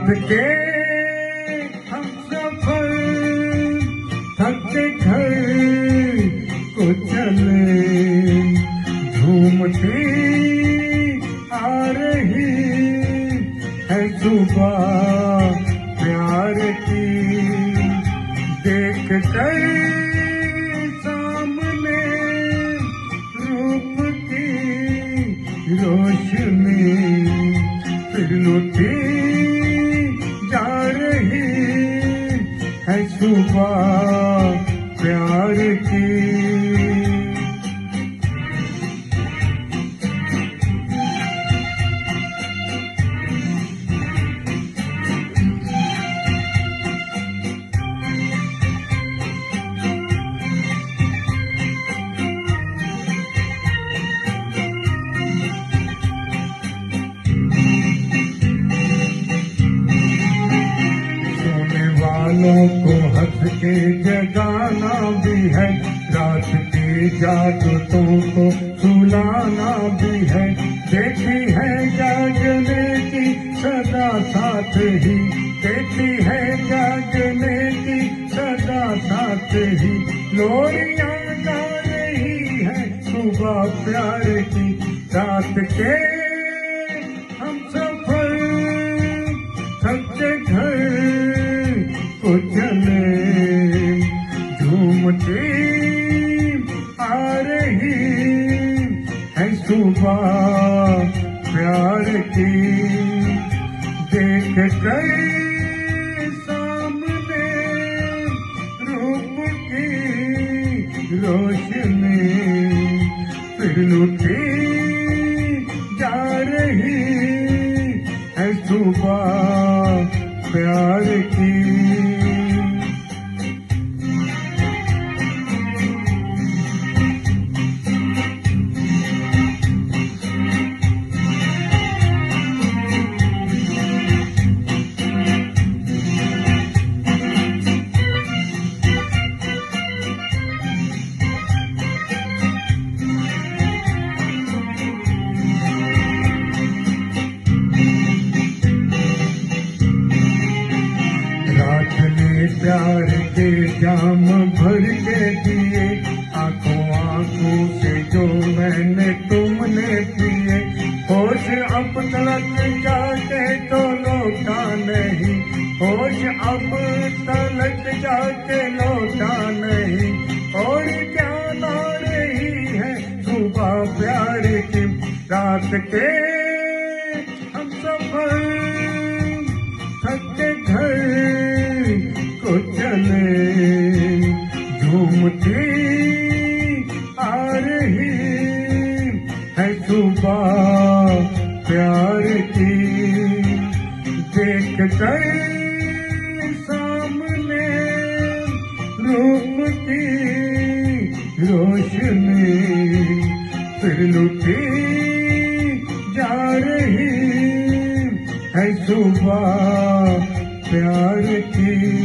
रात के हम सफर थक के घर को चले, झूमती आ रही है सुबह प्यार की, देख कर सामने रूप की रोशनी, फिर लुटी जा रही है सुबह प्यार की। वालों को हंस के जगाना भी है, रात की जागतों को सुलाना भी है, देखी है जागने की सदा साथ ही, देखी है जागने की सदा साथ ही, लोरियां गा रही है सुबह प्यार की। रात के हम सफर थक के घर को चले, झूमती आ रही है सुबह प्यार की, देख कर सामने रूप की रोशनी, फिर लुटी जा रही है सुबह प्यार की। प्यार के जाम भर के दिए, आंखों आंखों से जो मैंने तुमने पिए, होश अब तलक जाके तो लौटा नहीं, होश अब तलक जाके लौटा नहीं, और क्या ना रही है सुबह प्यार की। रात के हम सफर थक के घर को चले, झूमती आ रही है सुबह प्यार की, देख कर सामने रूप की रोशनी, फिर लुटी जा रही है सुबह प्यार की।